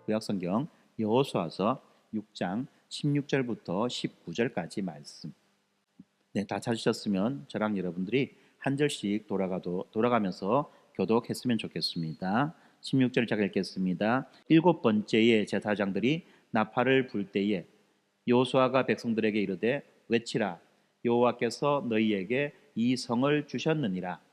구약성경 여호수아서 6장 16절부터 19절까지 말씀. 네, 다 찾으셨으면 저랑 여러분들이 한 절씩 돌아가면서 교독했으면 좋겠습니다. 16절 제가 읽겠습니다. 일곱 번째의 제사장들이 나팔을 불 때에 여호수아가 백성들에게 이르되 외치라 여호와께서 너희에게 이 성을 주셨느니라.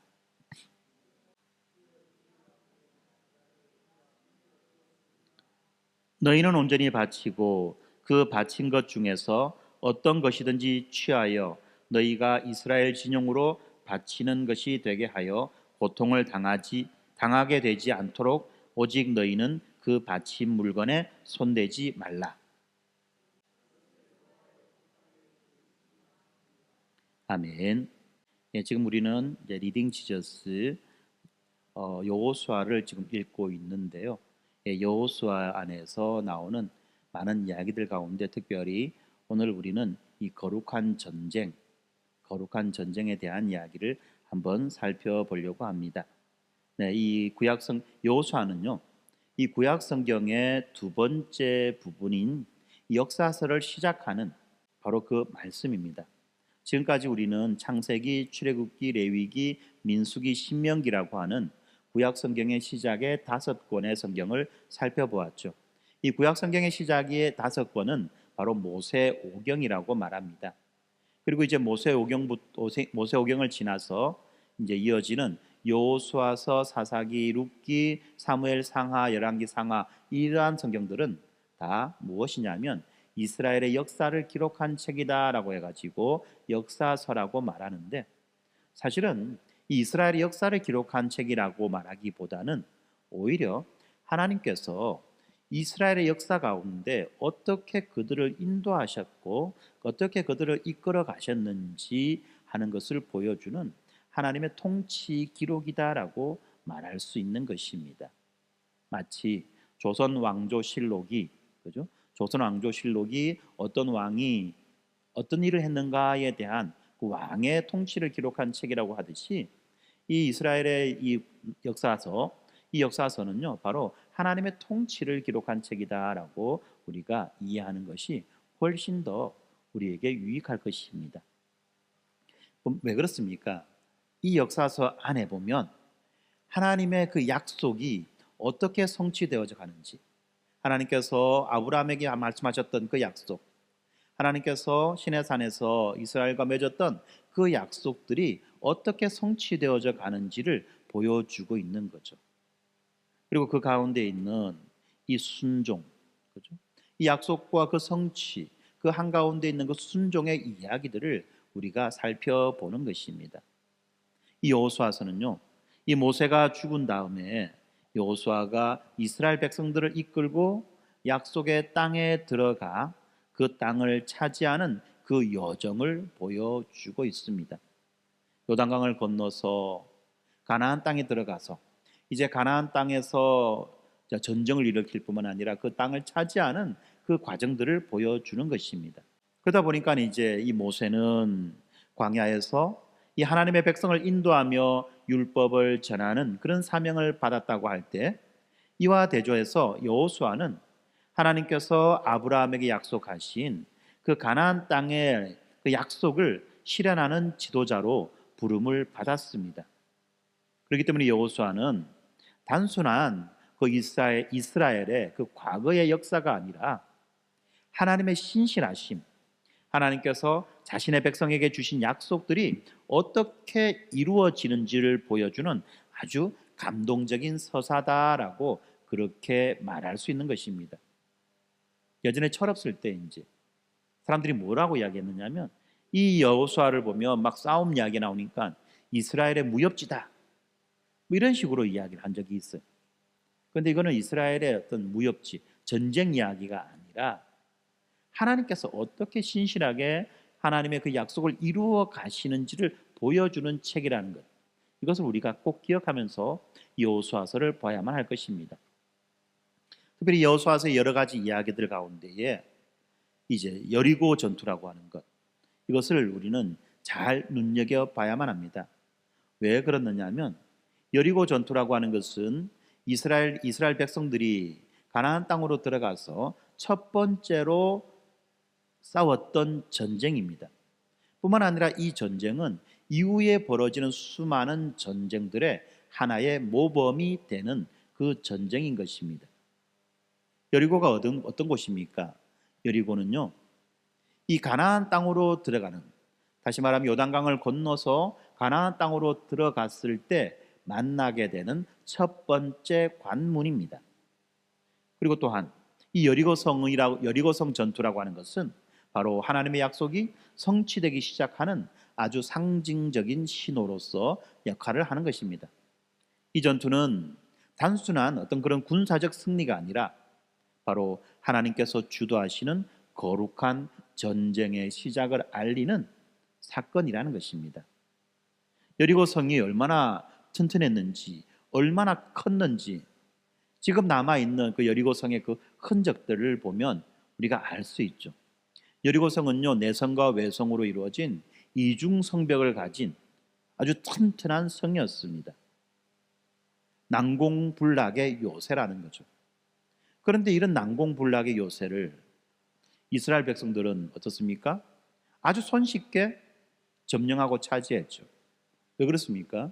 너희는 온전히 바치고 그 바친 것 중에서 어떤 것이든지 취하여 너희가 이스라엘 진영으로 바치는 것이 되게 하여 고통을 당하게 되지 않도록 오직 너희는 그 바친 물건에 손대지 말라. 아멘. 예, 지금 우리는 이제 리딩 지저스 여호수아를 지금 읽고 있는데요. 예, 여호수아 안에서 나오는 많은 이야기들 가운데 특별히 오늘 우리는 이 거룩한 전쟁에 대한 이야기를 한번 살펴보려고 합니다. 네, 이 구약성 여호수아는요, 이 구약 성경의 두 번째 부분인 역사서를 시작하는 바로 그 말씀입니다. 지금까지 우리는 창세기, 출애굽기, 레위기, 민수기, 신명기라고 하는 구약 성경의 시작의 5권의 성경을 살펴보았죠. 이 구약 성경의 시작의 5권은 바로 모세오경이라고 말합니다. 그리고 이제 모세오경을 지나서 이제 이어지는 여호수아서, 사사기, 룻기, 사무엘 상하, 열왕기 상하, 이러한 성경들은 다 무엇이냐면 이스라엘의 역사를 기록한 책이다라고 해가지고 역사서라고 말하는데, 사실은 이 이스라엘의 역사를 기록한 책이라고 말하기보다는 오히려 하나님께서 이스라엘의 역사 가운데 어떻게 그들을 인도하셨고 어떻게 그들을 이끌어 가셨는지 하는 것을 보여주는 하나님의 통치 기록이다라고 말할 수 있는 것입니다. 마치 조선 왕조실록이, 그죠? 조선 왕조실록이 어떤 왕이 어떤 일을 했는가에 대한 그 왕의 통치를 기록한 책이라고 하듯이 이 이스라엘의 이 역사서는요 바로 하나님의 통치를 기록한 책이다라고 우리가 이해하는 것이 훨씬 더 우리에게 유익할 것입니다. 그럼 왜 그렇습니까? 이 역사서 안에 보면 하나님의 그 약속이 어떻게 성취되어져 가는지, 하나님께서 아브라함에게 말씀하셨던 그 약속, 하나님께서 시내산에서 이스라엘과 맺었던 그 약속들이 어떻게 성취되어져 가는지를 보여주고 있는 거죠. 그리고 그 가운데 있는 이 순종, 그죠? 이 약속과 그 성취, 그 한가운데 있는 그 순종의 이야기들을 우리가 살펴보는 것입니다. 이 여호수아서는요, 이 모세가 죽은 다음에 여호수아가 이스라엘 백성들을 이끌고 약속의 땅에 들어가 그 땅을 차지하는 그 여정을 보여주고 있습니다. 요단강을 건너서 가나안 땅에 들어가서 이제 가나안 땅에서 전쟁을 일으킬 뿐만 아니라 그 땅을 차지하는 그 과정들을 보여주는 것입니다. 그러다 보니까 이제 이 모세는 광야에서 이 하나님의 백성을 인도하며 율법을 전하는 그런 사명을 받았다고 할 때, 이와 대조해서 여호수아는 하나님께서 아브라함에게 약속하신 그 가나안 땅의 그 약속을 실현하는 지도자로 부름을 받았습니다. 그렇기 때문에 여호수아는 단순한 그 이스라엘의 그 과거의 역사가 아니라 하나님의 신실하심, 하나님께서 자신의 백성에게 주신 약속들이 어떻게 이루어지는지를 보여주는 아주 감동적인 서사다라고 그렇게 말할 수 있는 것입니다. 예전에 철없을 때 이제 사람들이 뭐라고 이야기했느냐면, 이 여호수아를 보면 막 싸움 이야기 나오니까 이스라엘의 무협지다, 뭐 이런 식으로 이야기를 한 적이 있어요. 그런데 이거는 이스라엘의 어떤 무협지, 전쟁 이야기가 아니라 하나님께서 어떻게 신실하게 하나님의 그 약속을 이루어 가시는지를 보여주는 책이라는 것, 이것을 우리가 꼭 기억하면서 여호수아서를 봐야만 할 것입니다. 특별히 여호수아서의 여러 가지 이야기들 가운데에 이제 여리고 전투라고 하는 것, 이것을 우리는 잘 눈여겨봐야만 합니다. 왜 그러느냐 하면 여리고 전투라고 하는 것은 이스라엘 백성들이 가나안 땅으로 들어가서 첫 번째로 싸웠던 전쟁입니다. 뿐만 아니라 이 전쟁은 이후에 벌어지는 수많은 전쟁들의 하나의 모범이 되는 그 전쟁인 것입니다. 여리고가 어떤 곳입니까? 여리고는요, 이 가나안 땅으로 들어가는, 다시 말하면 요단강을 건너서 가나안 땅으로 들어갔을 때 만나게 되는 첫 번째 관문입니다. 그리고 또한 이 여리고성 전투라고 하는 것은 바로 하나님의 약속이 성취되기 시작하는 아주 상징적인 신호로서 역할을 하는 것입니다. 이 전투는 단순한 어떤 그런 군사적 승리가 아니라 바로 하나님께서 주도하시는 거룩한 전쟁의 시작을 알리는 사건이라는 것입니다. 여리고 성이 얼마나 튼튼했는지, 얼마나 컸는지 지금 남아있는 그 여리고 성의 그 흔적들을 보면 우리가 알 수 있죠. 여리고 성은요, 내성과 외성으로 이루어진 이중 성벽을 가진 아주 튼튼한 성이었습니다. 난공불락의 요새라는 거죠. 그런데 이런 난공불락의 요새를 이스라엘 백성들은 어떻습니까? 아주 손쉽게 점령하고 차지했죠. 왜 그렇습니까?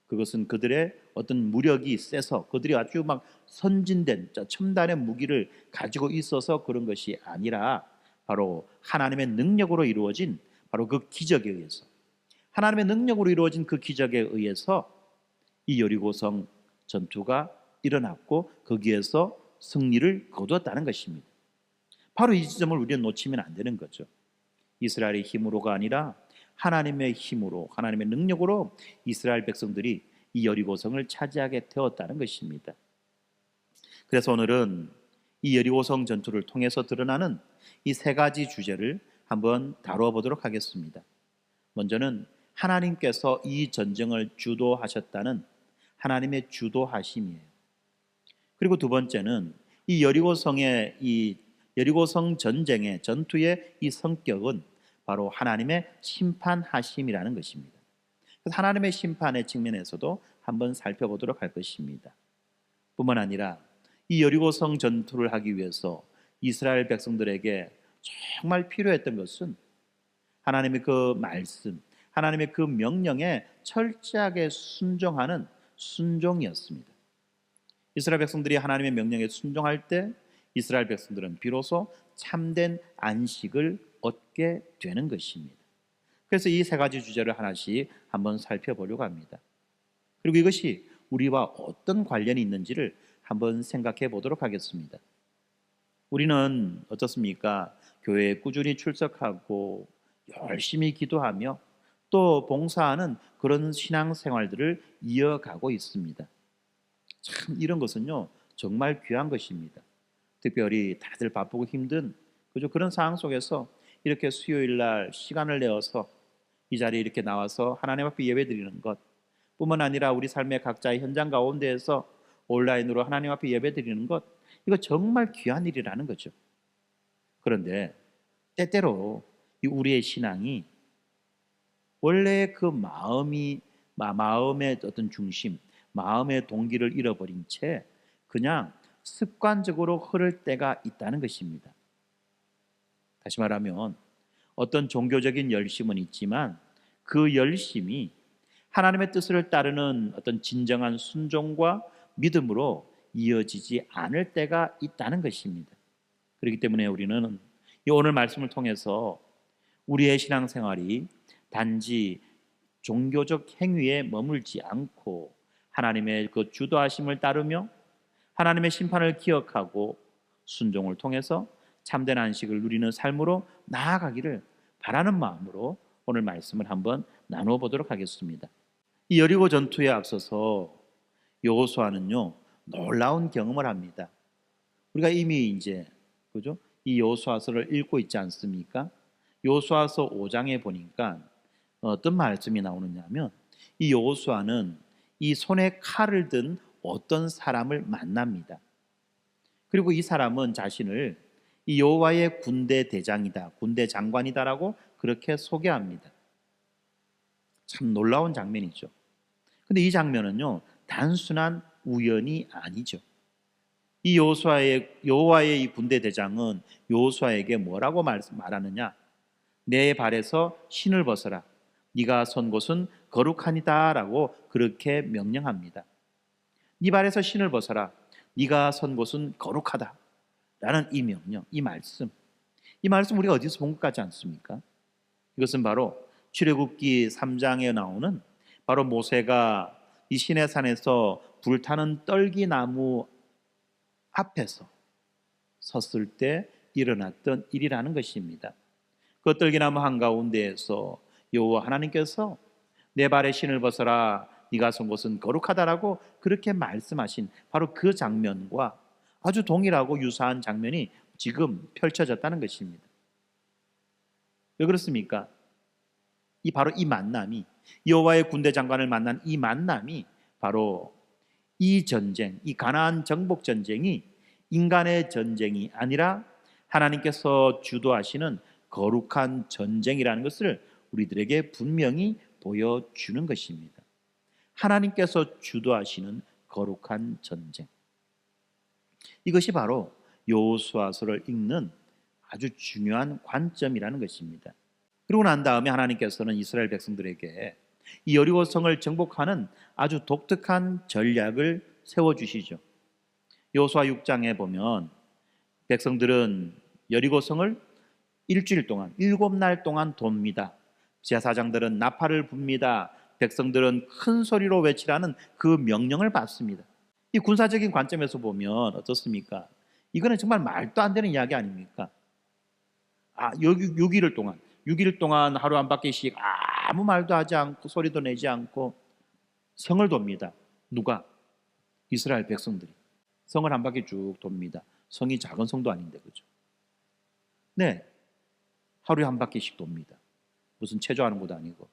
그것은 그들의 어떤 무력이 세서 그들이 아주 막 선진된 첨단의 무기를 가지고 있어서 그런 것이 아니라 바로 하나님의 능력으로 이루어진 바로 그 기적에 의해서, 하나님의 능력으로 이루어진 그 기적에 의해서 이 여리고성 전투가 일어났고 거기에서 승리를 거두었다는 것입니다. 바로 이 지점을 우리는 놓치면 안 되는 거죠. 이스라엘의 힘으로가 아니라 하나님의 힘으로, 하나님의 능력으로 이스라엘 백성들이 이 여리고성을 차지하게 되었다는 것입니다. 그래서 오늘은 이 여리고성 전투를 통해서 드러나는 이 세 가지 주제를 한번 다루어 보도록 하겠습니다. 먼저는 하나님께서 이 전쟁을 주도하셨다는 하나님의 주도하심이에요. 그리고 두 번째는 이 여리고성 전쟁의 전투의 이 성격은 바로 하나님의 심판하심이라는 것입니다. 그래서 하나님의 심판의 측면에서도 한번 살펴보도록 할 것입니다. 뿐만 아니라 이 여리고성 전투를 하기 위해서 이스라엘 백성들에게 정말 필요했던 것은 하나님의 그 말씀, 하나님의 그 명령에 철저하게 순종하는 순종이었습니다. 이스라엘 백성들이 하나님의 명령에 순종할 때 이스라엘 백성들은 비로소 참된 안식을 얻게 되는 것입니다. 그래서 이 세 가지 주제를 하나씩 한번 살펴보려고 합니다. 그리고 이것이 우리와 어떤 관련이 있는지를 한번 생각해 보도록 하겠습니다. 우리는 어떻습니까? 교회에 꾸준히 출석하고 열심히 기도하며 또 봉사하는 그런 신앙생활들을 이어가고 있습니다. 참 이런 것은요, 정말 귀한 것입니다. 특별히 다들 바쁘고 힘든 그런 상황 속에서 이렇게 수요일 날 시간을 내어서 이 자리에 이렇게 나와서 하나님 앞에 예배드리는 것 뿐만 아니라 우리 삶의 각자의 현장 가운데에서 온라인으로 하나님 앞에 예배드리는 것, 이거 정말 귀한 일이라는 거죠. 그런데 때때로 우리의 신앙이 원래 그 마음의 어떤 중심, 마음의 동기를 잃어버린 채 그냥 습관적으로 흐를 때가 있다는 것입니다. 다시 말하면 어떤 종교적인 열심은 있지만 그 열심이 하나님의 뜻을 따르는 어떤 진정한 순종과 믿음으로 이어지지 않을 때가 있다는 것입니다. 그렇기 때문에 우리는 오늘 말씀을 통해서 우리의 신앙생활이 단지 종교적 행위에 머물지 않고 하나님의 그 주도하심을 따르며 하나님의 심판을 기억하고 순종을 통해서 참된 안식을 누리는 삶으로 나아가기를 바라는 마음으로 오늘 말씀을 한번 나누어 보도록 하겠습니다. 이 여리고 전투에 앞서서 여호수아는요, 놀라운 경험을 합니다. 우리가 이미 이제 이 여호수아서를 읽고 있지 않습니까? 여호수아서 5장에 보니까 어떤 말씀이 나오느냐 하면 이 여호수아는 이 손에 칼을 든 어떤 사람을 만납니다. 그리고 이 사람은 자신을 이 여호와의 군대 대장이다, 군대 장관이다라고 그렇게 소개합니다. 참 놀라운 장면이죠. 근데 이 장면은요, 단순한 우연이 아니죠. 이 여호와의 이 군대 대장은 여호수아에게 뭐라고 말하느냐? 내 발에서 신을 벗어라. 네가 선 곳은 거룩하니다라고 그렇게 명령합니다. 네 발에서 신을 벗어라. 네가 선 곳은 거룩하다. 라는 이 명령, 이 말씀 우리가 어디서 본 것 같지 않습니까? 이것은 바로 출애굽기 3장에 나오는 바로 모세가 이 시내산에서 불타는 떨기나무 앞에서 섰을 때 일어났던 일이라는 것입니다. 그 떨기나무 한가운데에서 여호와 하나님께서 내 발에 신을 벗어라. 네가 선 곳은 거룩하다라고 그렇게 말씀하신 바로 그 장면과 아주 동일하고 유사한 장면이 지금 펼쳐졌다는 것입니다. 왜 그렇습니까? 바로 이 만남이, 여호와의 군대 장관을 만난 이 만남이 바로 이 전쟁, 이 가나안 정복 전쟁이 인간의 전쟁이 아니라 하나님께서 주도하시는 거룩한 전쟁이라는 것을 우리들에게 분명히 보여주는 것입니다. 하나님께서 주도하시는 거룩한 전쟁. 이것이 바로 여호수아서를 읽는 아주 중요한 관점이라는 것입니다. 그러고 난 다음에 하나님께서는 이스라엘 백성들에게 이 여리고성을 정복하는 아주 독특한 전략을 세워주시죠. 여호수아 6장에 보면 백성들은 여리고성을 일주일 동안 7날 동안 돕니다. 제사장들은 나팔을 붑니다. 백성들은 큰 소리로 외치라는 그 명령을 받습니다. 이 군사적인 관점에서 보면 어떻습니까? 이거는 정말 말도 안 되는 이야기 아닙니까? 6일 동안 하루 한 바퀴씩 아무 말도 하지 않고 소리도 내지 않고 성을 돕니다. 누가? 이스라엘 백성들이 성을 한 바퀴 쭉 돕니다. 성이 작은 성도 아닌데, 그죠? 네, 하루에 한 바퀴씩 돕니다. 무슨 체조하는 것도 아니고.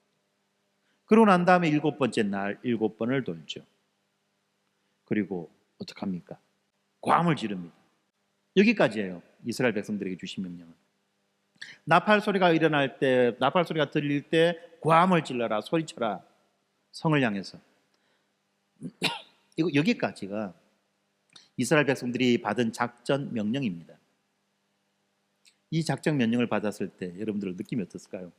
그러고 난 다음에 7번째 날 7번을 돌죠. 그리고 어떡합니까? 고함을 지릅니다. 여기까지예요. 이스라엘 백성들에게 주신 명령은. 나팔 소리가 일어날 때, 나팔 소리가 들릴 때 고함을 질러라, 소리쳐라. 성을 향해서. 여기까지가 이스라엘 백성들이 받은 작전 명령입니다. 이 작전 명령을 받았을 때 여러분들 느낌이 어떻을까요?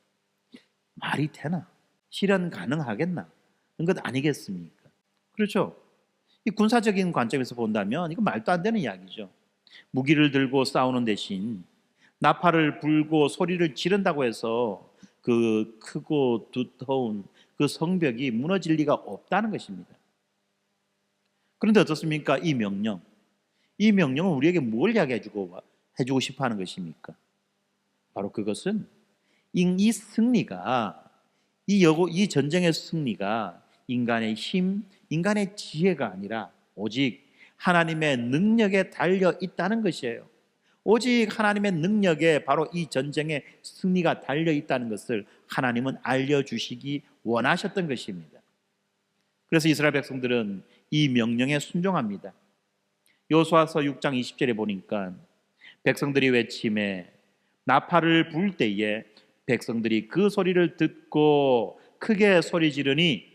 말이 되나? 실현 가능하겠나? 그런 것 아니겠습니까? 그렇죠? 이 군사적인 관점에서 본다면 이거 말도 안 되는 이야기죠. 무기를 들고 싸우는 대신 나팔을 불고 소리를 지른다고 해서 그 크고 두터운 그 성벽이 무너질 리가 없다는 것입니다. 그런데 어떻습니까? 이 명령은 우리에게 뭘 해주고 싶어 하는 것입니까? 바로 그것은 이 승리가, 이 전쟁의 승리가 인간의 힘, 인간의 지혜가 아니라 오직 하나님의 능력에 달려 있다는 것이에요. 오직 하나님의 능력에 바로 이 전쟁의 승리가 달려 있다는 것을 하나님은 알려주시기 원하셨던 것입니다. 그래서 이스라엘 백성들은 이 명령에 순종합니다. 여호수아서 6장 20절에 보니까 백성들이 외침에 나팔을 불 때에 백성들이 그 소리를 듣고 크게 소리 지르니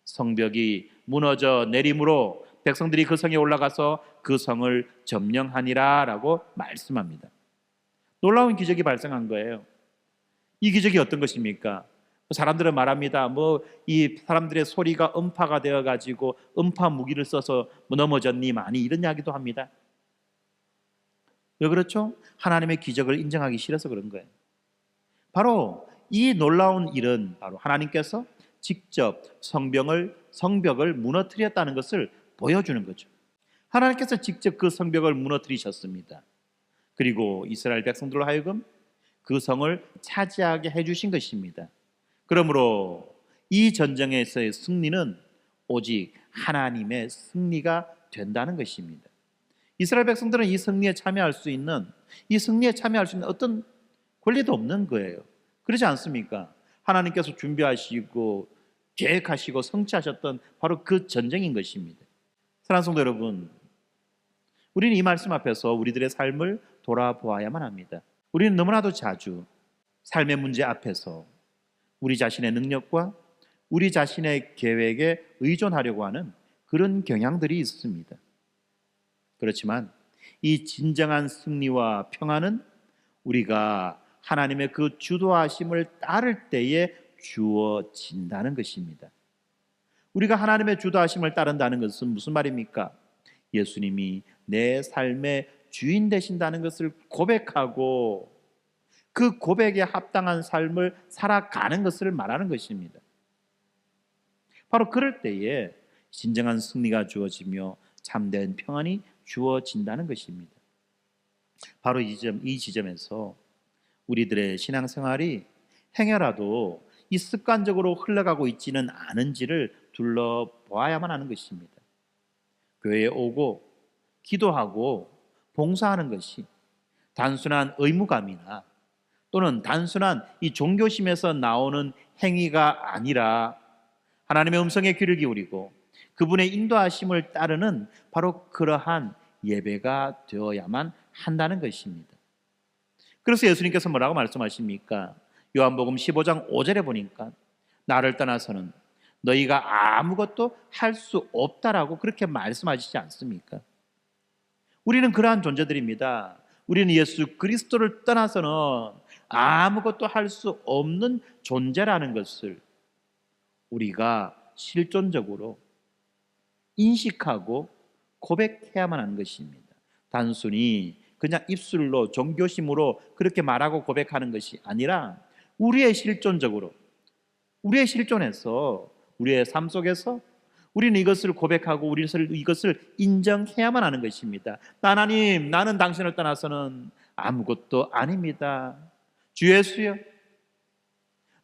성벽이 무너져 내림으로 백성들이 그 성에 올라가서 그 성을 점령하니라 라고 말씀합니다. 놀라운 기적이 발생한 거예요. 이 기적이 어떤 것입니까? 사람들은 말합니다. 이 사람들의 소리가 음파가 되어 가지고 음파 무기를 써서 넘어졌니 많이 이런 이야기도 합니다. 왜 그렇죠? 하나님의 기적을 인정하기 싫어서 그런 거예요. 바로 이 놀라운 일은 바로 하나님께서 직접 성벽을 무너뜨렸다는 것을 보여주는 거죠. 하나님께서 직접 그 성벽을 무너뜨리셨습니다. 그리고 이스라엘 백성들로 하여금 그 성을 차지하게 해주신 것입니다. 그러므로 이 전쟁에서의 승리는 오직 하나님의 승리가 된다는 것입니다. 이스라엘 백성들은 이 승리에 참여할 수 있는 어떤 권리도 없는 거예요. 그렇지 않습니까? 하나님께서 준비하시고 계획하시고 성취하셨던 바로 그 전쟁인 것입니다. 사랑하는 성도 여러분, 우리는 이 말씀 앞에서 우리들의 삶을 돌아보아야만 합니다. 우리는 너무나도 자주 삶의 문제 앞에서 우리 자신의 능력과 우리 자신의 계획에 의존하려고 하는 그런 경향들이 있습니다. 그렇지만 이 진정한 승리와 평안은 우리가 하나님의 그 주도하심을 따를 때에 주어진다는 것입니다. 우리가 하나님의 주도하심을 따른다는 것은 무슨 말입니까? 예수님이 내 삶의 주인 되신다는 것을 고백하고 그 고백에 합당한 삶을 살아가는 것을 말하는 것입니다. 바로 그럴 때에 진정한 승리가 주어지며 참된 평안이 주어진다는 것입니다. 바로 이 지점에서 우리들의 신앙생활이 행여라도 이 습관적으로 흘러가고 있지는 않은지를 둘러보아야만 하는 것입니다. 교회에 오고 기도하고 봉사하는 것이 단순한 의무감이나 또는 단순한 이 종교심에서 나오는 행위가 아니라 하나님의 음성에 귀를 기울이고 그분의 인도하심을 따르는 바로 그러한 예배가 되어야만 한다는 것입니다. 그래서 예수님께서 뭐라고 말씀하십니까? 요한복음 15장 5절에 보니까 나를 떠나서는 너희가 아무것도 할 수 없다라고 그렇게 말씀하시지 않습니까? 우리는 그러한 존재들입니다. 우리는 예수 그리스도를 떠나서는 아무것도 할 수 없는 존재라는 것을 우리가 실존적으로 인식하고 고백해야만 하는 것입니다. 단순히 그냥 입술로 종교심으로 그렇게 말하고 고백하는 것이 아니라 우리의 실존적으로 우리의 실존에서 우리의 삶 속에서 우리는 이것을 고백하고 이것을 인정해야만 하는 것입니다. 하나님, 나는 당신을 떠나서는 아무것도 아닙니다. 주 예수여,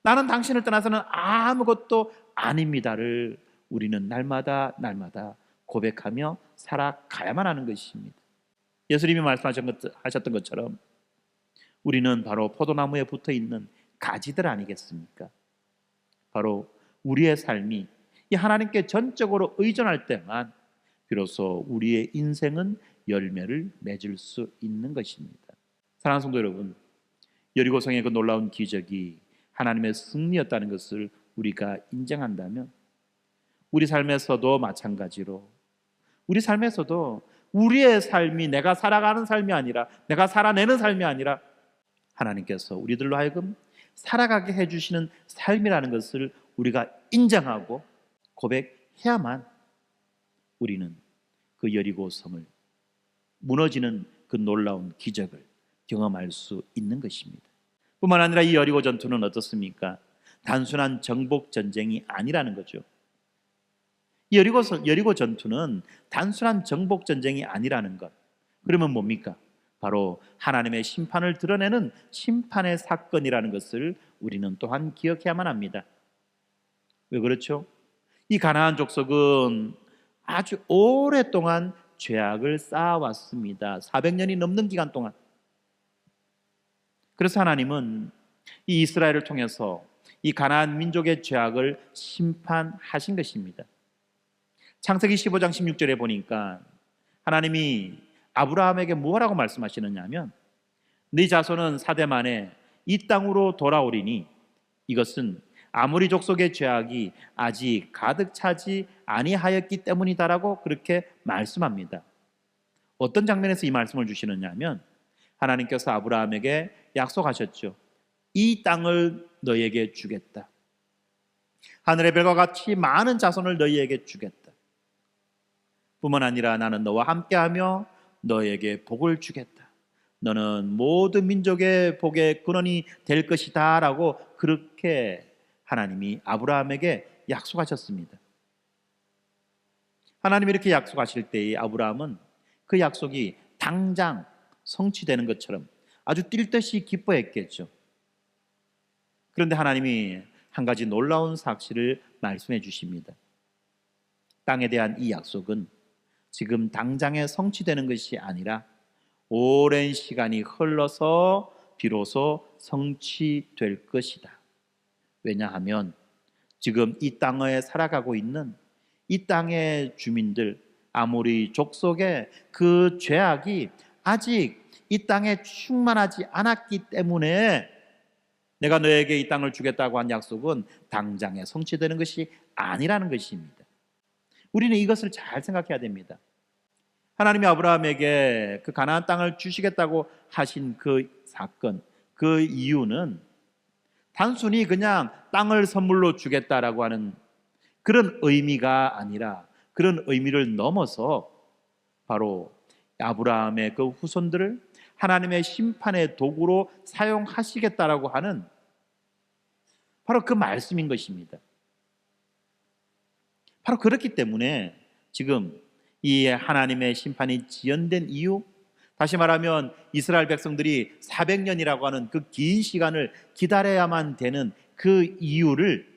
나는 당신을 떠나서는 아무것도 아닙니다를 우리는 날마다 고백하며 살아가야만 하는 것입니다. 예수님이 말씀하셨던 것처럼 우리는 바로 포도나무에 붙어있는 가지들 아니겠습니까? 바로 우리의 삶이 이 하나님께 전적으로 의존할 때만 비로소 우리의 인생은 열매를 맺을 수 있는 것입니다. 사랑하는 성도 여러분, 여리고성의 그 놀라운 기적이 하나님의 승리였다는 것을 우리가 인정한다면 우리 삶에서도 마찬가지로 우리 삶에서도 우리의 삶이 내가 살아가는 삶이 아니라 내가 살아내는 삶이 아니라 하나님께서 우리들로 하여금 살아가게 해주시는 삶이라는 것을 우리가 인정하고 고백해야만 우리는 그 여리고성을 무너지는 그 놀라운 기적을 경험할 수 있는 것입니다. 뿐만 아니라 이 여리고 전투는 어떻습니까? 단순한 정복 전쟁이 아니라는 거죠. 이 여리고 전투는 단순한 정복 전쟁이 아니라는 것. 그러면 뭡니까? 바로 하나님의 심판을 드러내는 심판의 사건이라는 것을 우리는 또한 기억해야만 합니다. 왜 그렇죠? 이 가나안 족속은 아주 오랫동안 죄악을 쌓아왔습니다. 400년이 넘는 기간 동안. 그래서 하나님은 이 이스라엘을 통해서 이 가나안 민족의 죄악을 심판하신 것입니다. 창세기 15장 16절에 보니까 하나님이 아브라함에게 뭐라고 말씀하시느냐 하면 네 자손은 사대 만에 이 땅으로 돌아오리니 이것은 아모리 족속의 죄악이 아직 가득 차지 아니하였기 때문이다라고 그렇게 말씀합니다. 어떤 장면에서 이 말씀을 주시느냐 하면 하나님께서 아브라함에게 약속하셨죠. 이 땅을 너에게 주겠다. 하늘의 별과 같이 많은 자손을 너희에게 주겠다. 뿐만 아니라 나는 너와 함께하며 너에게 복을 주겠다. 너는 모든 민족의 복의 근원이 될 것이다 라고 그렇게 하나님이 아브라함에게 약속하셨습니다. 하나님이 이렇게 약속하실 때에 아브라함은 그 약속이 당장 성취되는 것처럼 아주 뛸 듯이 기뻐했겠죠. 그런데 하나님이 한 가지 놀라운 사실을 말씀해 주십니다. 땅에 대한 이 약속은 지금 당장에 성취되는 것이 아니라 오랜 시간이 흘러서 비로소 성취될 것이다. 왜냐하면 지금 이 땅에 살아가고 있는 이 땅의 주민들, 아모리 족속의 그 죄악이 아직 이 땅에 충만하지 않았기 때문에 내가 너에게 이 땅을 주겠다고 한 약속은 당장에 성취되는 것이 아니라는 것입니다. 우리는 이것을 잘 생각해야 됩니다. 하나님이 아브라함에게 그 가나안 땅을 주시겠다고 하신 그 사건, 그 이유는 단순히 그냥 땅을 선물로 주겠다라고 하는 그런 의미가 아니라, 그런 의미를 넘어서 바로 아브라함의 그 후손들을 하나님의 심판의 도구로 사용하시겠다라고 하는 바로 그 말씀인 것입니다. 바로 그렇기 때문에 지금 이 하나님의 심판이 지연된 이유, 다시 말하면 이스라엘 백성들이 400년이라고 하는 그 긴 시간을 기다려야만 되는 그 이유를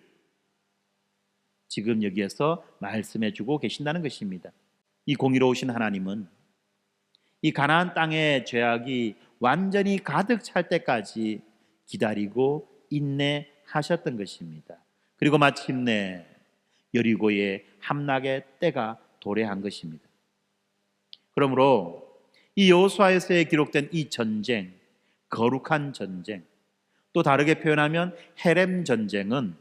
지금 여기에서 말씀해 주고 계신다는 것입니다. 이 공의로우신 하나님은 이 가나안 땅의 죄악이 완전히 가득 찰 때까지 기다리고 인내하셨던 것입니다. 그리고 마침내 여리고의 함락의 때가 도래한 것입니다. 그러므로 이 여호수아에서 기록된 이 전쟁, 거룩한 전쟁, 또 다르게 표현하면 헤렘 전쟁은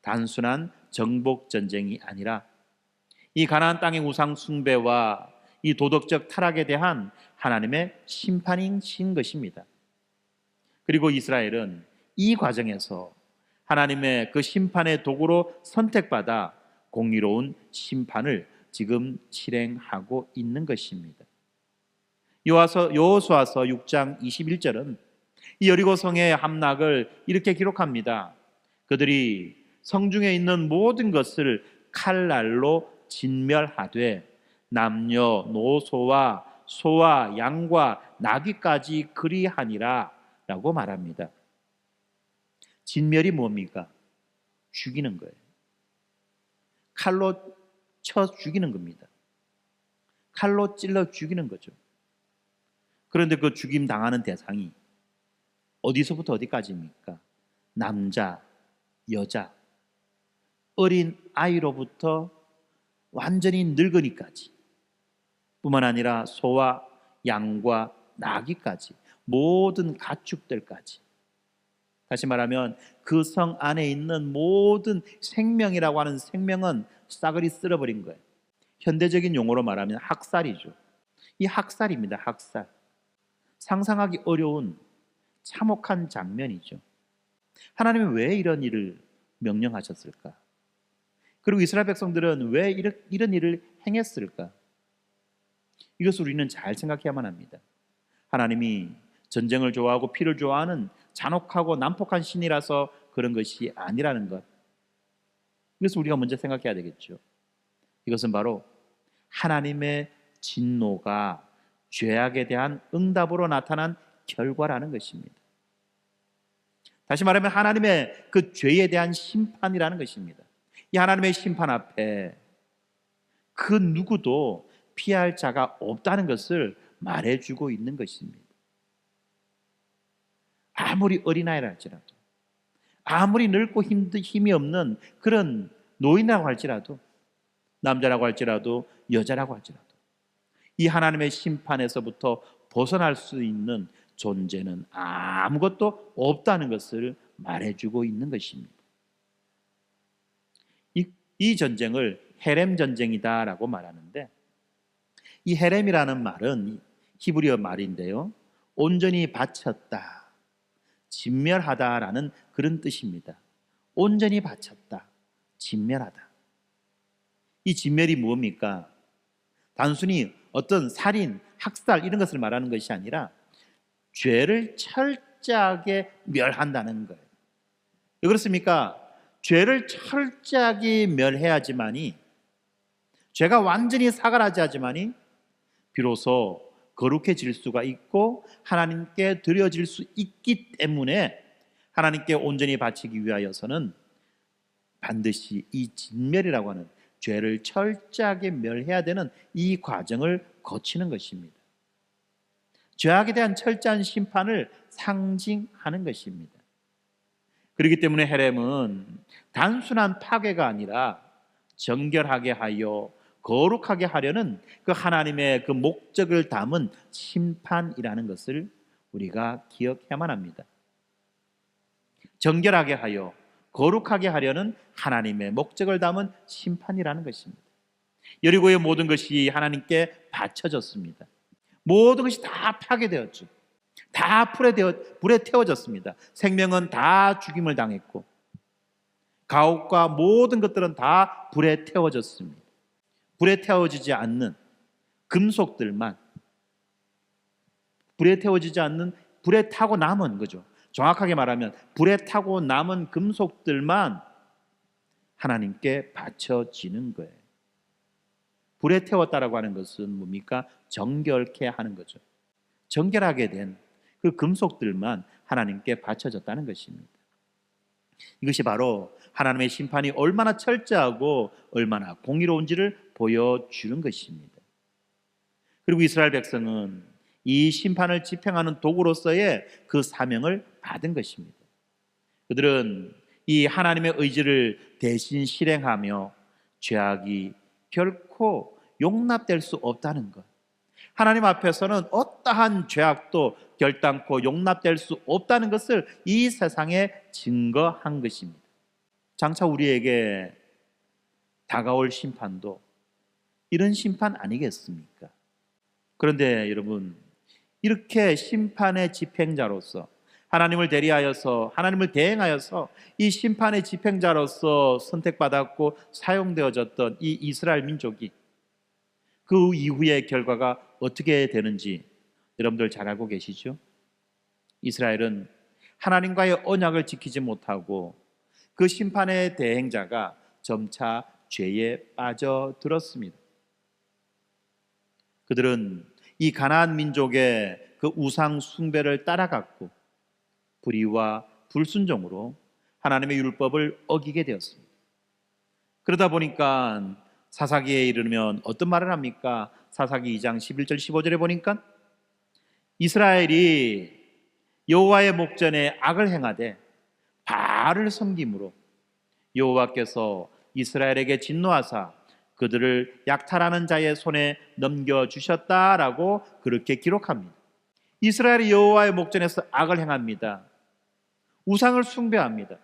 단순한 정복 전쟁이 아니라 이 가나안 땅의 우상 숭배와 이 도덕적 타락에 대한 하나님의 심판이신 것입니다. 그리고 이스라엘은 이 과정에서 하나님의 그 심판의 도구로 선택받아 공의로운 심판을 지금 실행하고 있는 것입니다. 여호수아서 6장 21절은 이 여리고 성의 함락을 이렇게 기록합니다. 그들이 성중에 있는 모든 것을 칼날로 진멸하되 남녀 노소와 소와 양과 나귀까지 그리하니라 라고 말합니다. 진멸이 뭡니까? 죽이는 거예요. 칼로 쳐 죽이는 겁니다. 칼로 찔러 죽이는 거죠. 그런데 그 죽임 당하는 대상이 어디서부터 어디까지입니까? 남자, 여자, 어린 아이로부터 완전히 늙은이까지, 뿐만 아니라 소와 양과 나귀까지, 모든 가축들까지, 다시 말하면 그 성 안에 있는 모든 생명이라고 하는 생명은 싸그리 쓸어버린 거예요. 현대적인 용어로 말하면 학살이죠. 이 학살입니다. 학살. 상상하기 어려운 참혹한 장면이죠. 하나님은 왜 이런 일을 명령하셨을까? 그리고 이스라엘 백성들은 왜 이런 일을 행했을까? 이것을 우리는 잘 생각해야만 합니다. 하나님이 전쟁을 좋아하고 피를 좋아하는 잔혹하고 난폭한 신이라서 그런 것이 아니라는 것, 이것을 우리가 먼저 생각해야 되겠죠. 이것은 바로 하나님의 진노가 죄악에 대한 응답으로 나타난 결과라는 것입니다. 다시 말하면 하나님의 그 죄에 대한 심판이라는 것입니다. 이 하나님의 심판 앞에 그 누구도 피할 자가 없다는 것을 말해주고 있는 것입니다. 아무리 어린아이라 할지라도, 아무리 늙고 힘이 없는 그런 노인이라고 할지라도, 남자라고 할지라도, 여자라고 할지라도 이 하나님의 심판에서부터 벗어날 수 있는 존재는 아무것도 없다는 것을 말해주고 있는 것입니다. 이 전쟁을 헤렘 전쟁이다라고 말하는데, 이 헤렘이라는 말은 히브리어 말인데요, 온전히 바쳤다, 진멸하다라는 그런 뜻입니다. 온전히 바쳤다, 진멸하다. 이 진멸이 무엇입니까? 단순히 어떤 살인, 학살 이런 것을 말하는 것이 아니라 죄를 철저하게 멸한다는 거예요. 왜 그렇습니까? 죄를 철저하게 멸해야지만이, 죄가 완전히 사갈하지 하지만이 비로소 거룩해질 수가 있고 하나님께 드려질 수 있기 때문에 하나님께 온전히 바치기 위하여서는 반드시 이 진멸이라고 하는 죄를 철저하게 멸해야 되는 이 과정을 거치는 것입니다. 죄악에 대한 철저한 심판을 상징하는 것입니다. 그렇기 때문에 헤렘은 단순한 파괴가 아니라 정결하게 하여 거룩하게 하려는 그 하나님의 그 목적을 담은 심판이라는 것을 우리가 기억해야만 합니다. 정결하게 하여 거룩하게 하려는 하나님의 목적을 담은 심판이라는 것입니다. 여리고의 모든 것이 하나님께 바쳐졌습니다. 모든 것이 다 파괴되었죠. 다 불에 태워졌습니다. 생명은 다 죽임을 당했고 가옥과 모든 것들은 다 불에 태워졌습니다. 불에 태워지지 않는 금속들만, 불에 태워지지 않는, 불에 타고 남은 거죠. 정확하게 말하면 불에 타고 남은 금속들만 하나님께 바쳐지는 거예요. 불에 태웠다라고 하는 것은 뭡니까? 정결케 하는 거죠. 정결하게 된 그 금속들만 하나님께 바쳐졌다는 것입니다. 이것이 바로 하나님의 심판이 얼마나 철저하고 얼마나 공의로운지를 보여주는 것입니다. 그리고 이스라엘 백성은 이 심판을 집행하는 도구로서의 그 사명을 받은 것입니다. 그들은 이 하나님의 의지를 대신 실행하며 죄악이 결코 용납될 수 없다는 것, 하나님 앞에서는 어떠한 죄악도 결단코 용납될 수 없다는 것을 이 세상에 증거한 것입니다. 장차 우리에게 다가올 심판도 이런 심판 아니겠습니까? 그런데 여러분, 이렇게 심판의 집행자로서 하나님을 대리하여서, 하나님을 대행하여서 이 심판의 집행자로서 선택받았고 사용되어졌던 이 이스라엘 민족이 그 이후의 결과가 어떻게 되는지 여러분들 잘 알고 계시죠? 이스라엘은 하나님과의 언약을 지키지 못하고 그 심판의 대행자가 점차 죄에 빠져들었습니다. 그들은 이 가나안 민족의 그 우상 숭배를 따라갔고 불의와 불순종으로 하나님의 율법을 어기게 되었습니다. 그러다 보니까 사사기에 이르면 어떤 말을 합니까? 사사기 2장 11절 15절에 보니까 이스라엘이 여호와의 목전에 악을 행하되 바알을 섬김으로 여호와께서 이스라엘에게 진노하사 그들을 약탈하는 자의 손에 넘겨주셨다라고 그렇게 기록합니다. 이스라엘이 여호와의 목전에서 악을 행합니다. 우상을 숭배합니다.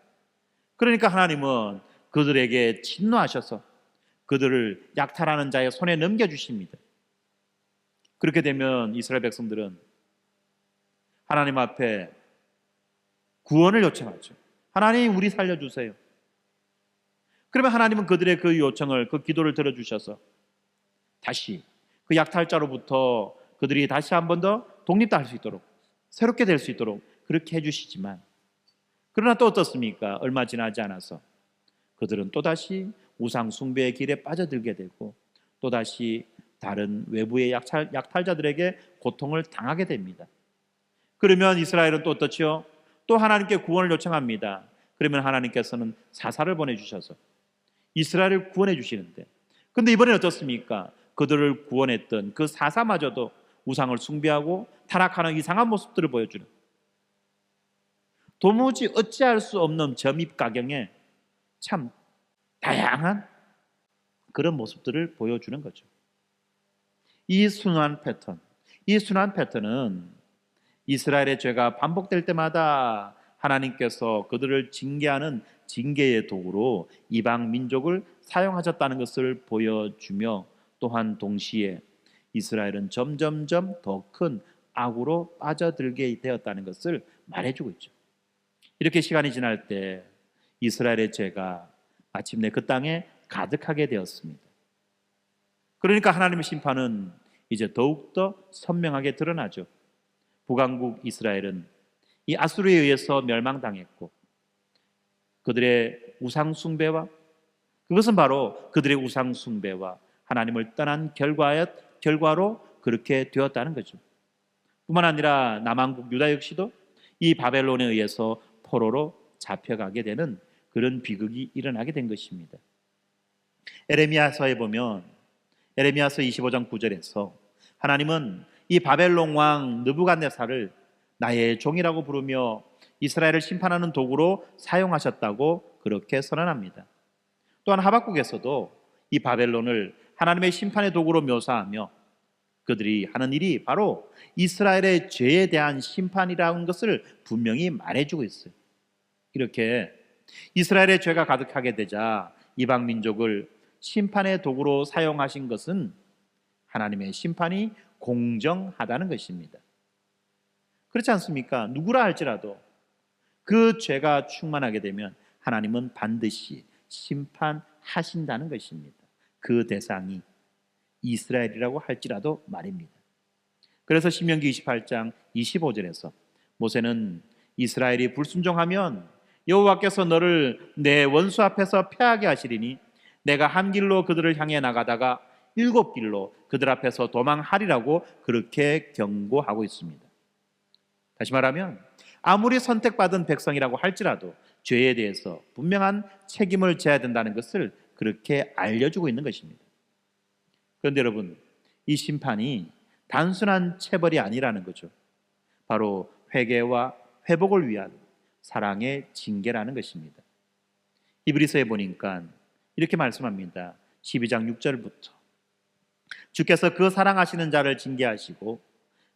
그러니까 하나님은 그들에게 진노하셔서 그들을 약탈하는 자의 손에 넘겨주십니다. 그렇게 되면 이스라엘 백성들은 하나님 앞에 구원을 요청하죠. 하나님, 우리 살려주세요. 그러면 하나님은 그들의 그 요청을, 그 기도를 들어주셔서 다시 그 약탈자로부터 그들이 다시 한 번 더 독립할 수 있도록, 새롭게 될 수 있도록 그렇게 해주시지만, 그러나 또 어떻습니까? 얼마 지나지 않아서 그들은 또다시 우상 숭배의 길에 빠져들게 되고 또다시 다른 외부의 약탈자들에게 고통을 당하게 됩니다. 그러면 이스라엘은 또 어떻죠? 또 하나님께 구원을 요청합니다. 그러면 하나님께서는 사사를 보내주셔서 이스라엘을 구원해 주시는데, 근데 이번엔 어떻습니까? 그들을 구원했던 그 사사마저도 우상을 숭배하고 타락하는 이상한 모습들을 보여주는, 도무지 어찌할 수 없는 점입가경에 참 다양한 그런 모습들을 보여주는 거죠. 이 순환 패턴은 이스라엘의 죄가 반복될 때마다 하나님께서 그들을 징계하는 징계의 도구로 이방 민족을 사용하셨다는 것을 보여주며, 또한 동시에 이스라엘은 점점점 더 큰 악으로 빠져들게 되었다는 것을 말해주고 있죠. 이렇게 시간이 지날 때 이스라엘의 죄가 마침내 그 땅에 가득하게 되었습니다. 그러니까 하나님의 심판은 이제 더욱더 선명하게 드러나죠. 북왕국 이스라엘은 이 아수르에 의해서 멸망당했고, 그들의 우상 숭배와, 그것은 바로 그들의 우상 숭배와 하나님을 떠난 결과로 그렇게 되었다는 거죠. 뿐만 아니라 남왕국 유다 역시도 이 바벨론에 의해서 포로로 잡혀가게 되는 그런 비극이 일어나게 된 것입니다. 에레미야서에 보면 에레미야서 25장 9절에서 하나님은 이 바벨론 왕 느부갓네살을 나의 종이라고 부르며 이스라엘을 심판하는 도구로 사용하셨다고 그렇게 선언합니다. 또한 하박국에서도 이 바벨론을 하나님의 심판의 도구로 묘사하며 그들이 하는 일이 바로 이스라엘의 죄에 대한 심판이라는 것을 분명히 말해주고 있어요. 이렇게 이스라엘의 죄가 가득하게 되자 이방 민족을 심판의 도구로 사용하신 것은 하나님의 심판이 공정하다는 것입니다. 그렇지 않습니까? 누구라 할지라도 그 죄가 충만하게 되면 하나님은 반드시 심판하신다는 것입니다. 그 대상이 이스라엘이라고 할지라도 말입니다. 그래서 신명기 28장 25절에서 모세는 이스라엘이 불순종하면 여호와께서 너를 내 원수 앞에서 패하게 하시리니 내가 한 길로 그들을 향해 나가다가 7길로 그들 앞에서 도망하리라고 그렇게 경고하고 있습니다. 다시 말하면 아무리 선택받은 백성이라고 할지라도 죄에 대해서 분명한 책임을 져야 된다는 것을 그렇게 알려주고 있는 것입니다. 그런데 여러분, 이 심판이 단순한 체벌이 아니라는 거죠. 바로 회개와 회복을 위한 사랑의 징계라는 것입니다. 히브리서에 보니까 이렇게 말씀합니다. 12장 6절부터 주께서 그 사랑하시는 자를 징계하시고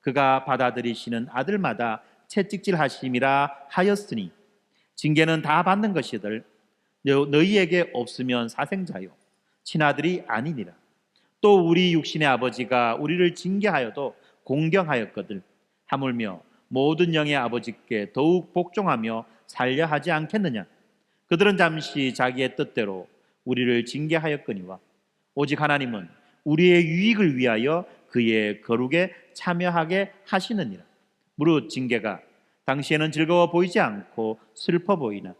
그가 받아들이시는 아들마다 채찍질하심이라 하였으니 징계는 다 받는 것이들 너희에게 없으면 사생자요 친아들이 아니니라. 또 우리 육신의 아버지가 우리를 징계하여도 공경하였거늘 하물며 모든 영의 아버지께 더욱 복종하며 살려 하지 않겠느냐. 그들은 잠시 자기의 뜻대로 우리를 징계하였거니와 오직 하나님은 우리의 유익을 위하여 그의 거룩에 참여하게 하시느니라. 무릇 징계가 당시에는 즐거워 보이지 않고 슬퍼 보이나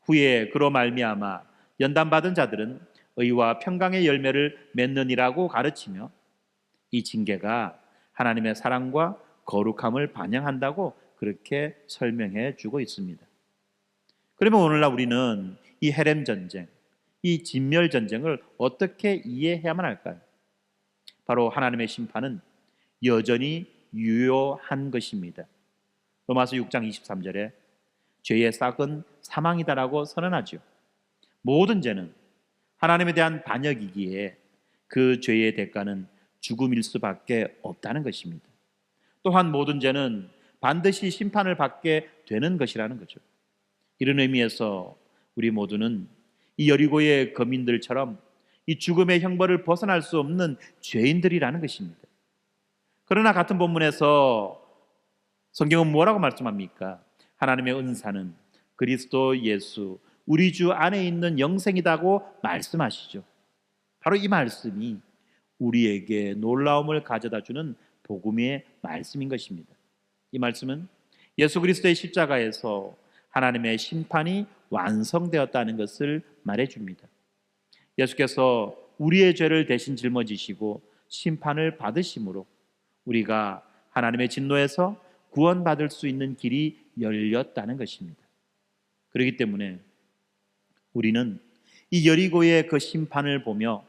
후에 그로 말미암아 연단받은 자들은 의와 평강의 열매를 맺느니라고 가르치며 이 징계가 하나님의 사랑과 거룩함을 반영한다고 그렇게 설명해 주고 있습니다. 그러면 오늘날 우리는 이 헤렘 전쟁, 이 진멸 전쟁을 어떻게 이해해야만 할까요? 바로 하나님의 심판은 여전히 유효한 것입니다. 로마서 6장 23절에 죄의 싹은 사망이다라고 선언하죠. 모든 죄는 하나님에 대한 반역이기에 그 죄의 대가는 죽음일 수밖에 없다는 것입니다. 또한 모든 죄는 반드시 심판을 받게 되는 것이라는 거죠. 이런 의미에서 우리 모두는 이 여리고의 거민들처럼 이 죽음의 형벌을 벗어날 수 없는 죄인들이라는 것입니다. 그러나 같은 본문에서 성경은 뭐라고 말씀합니까? 하나님의 은사는 그리스도 예수 우리 주 안에 있는 영생이라고 말씀하시죠. 바로 이 말씀이 우리에게 놀라움을 가져다주는 복음의 말씀인 것입니다. 이 말씀은 예수 그리스도의 십자가에서 하나님의 심판이 완성되었다는 것을 말해줍니다. 예수께서 우리의 죄를 대신 짊어지시고 심판을 받으심으로 우리가 하나님의 진노에서 구원받을 수 있는 길이 열렸다는 것입니다. 그렇기 때문에 우리는 이 여리고의 그 심판을 보며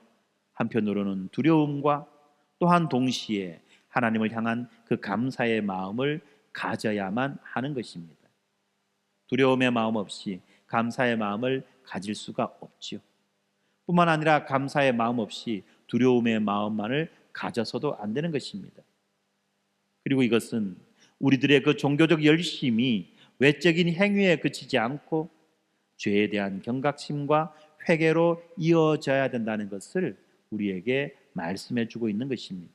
한편으로는 두려움과 또한 동시에 하나님을 향한 그 감사의 마음을 가져야만 하는 것입니다. 두려움의 마음 없이 감사의 마음을 가질 수가 없지요. 뿐만 아니라 감사의 마음 없이 두려움의 마음만을 가져서도 안 되는 것입니다. 그리고 이것은 우리들의 그 종교적 열심이 외적인 행위에 그치지 않고 죄에 대한 경각심과 회개로 이어져야 된다는 것을 우리에게 말씀해 주고 있는 것입니다.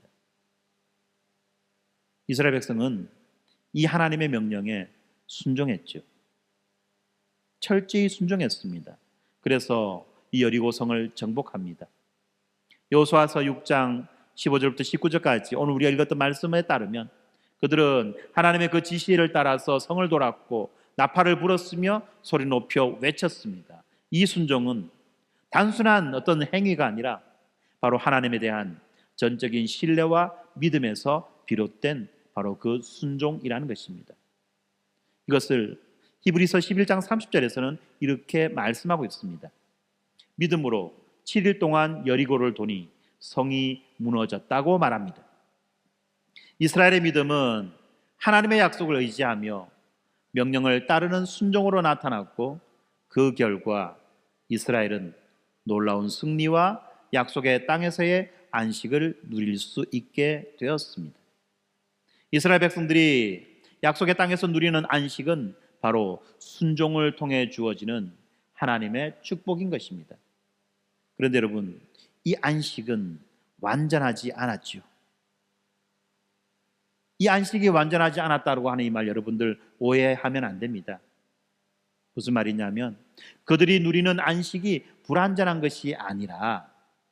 이스라엘 백성은 이 하나님의 명령에 순종했죠. 철저히 순종했습니다. 그래서 이 여리고성을 정복합니다. 여호수아서 6장 15절부터 19절까지 오늘 우리가 읽었던 말씀에 따르면 그들은 하나님의 그 지시를 따라서 성을 돌았고 나팔을 불었으며 소리 높여 외쳤습니다. 이 순종은 단순한 어떤 행위가 아니라 바로 하나님에 대한 전적인 신뢰와 믿음에서 비롯된 바로 그 순종이라는 것입니다. 이것을 히브리서 11장 30절에서는 이렇게 말씀하고 있습니다. 믿음으로 7일 동안 여리고를 도니 성이 무너졌다고 말합니다. 이스라엘의 믿음은 하나님의 약속을 의지하며 명령을 따르는 순종으로 나타났고 그 결과 이스라엘은 놀라운 승리와 약속의 땅에서의 안식을 누릴 수 있게 되었습니다. 이스라엘 백성들이 약속의 땅에서 누리는 안식은 바로 순종을 통해 주어지는 하나님의 축복인 것입니다. 그런데 여러분, 이 안식은 완전하지 않았죠. 이 안식이 완전하지 않았다고 하는 이 말 여러분들 오해하면 안 됩니다. 무슨 말이냐면 그들이 누리는 안식이 불완전한 것이 아니라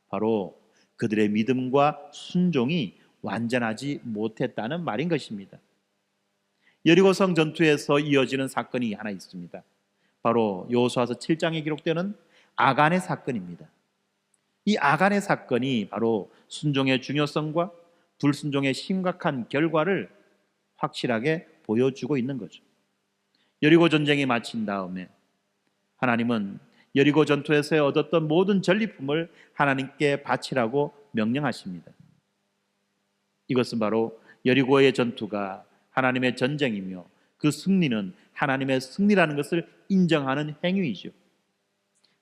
바로 그들의 믿음과 순종이 완전하지 못했다는 말인 것입니다. 여리고성 전투에서 이어지는 사건이 하나 있습니다. 바로 여호수아서 7장에 기록되는 아간의 사건입니다. 이 아간의 사건이 바로 순종의 중요성과 불순종의 심각한 결과를 확실하게 보여주고 있는 거죠. 여리고 전쟁이 마친 다음에 하나님은 여리고 전투에서 얻었던 모든 전리품을 하나님께 바치라고 명령하십니다. 이것은 바로 여리고의 전투가 하나님의 전쟁이며 그 승리는 하나님의 승리라는 것을 인정하는 행위이죠.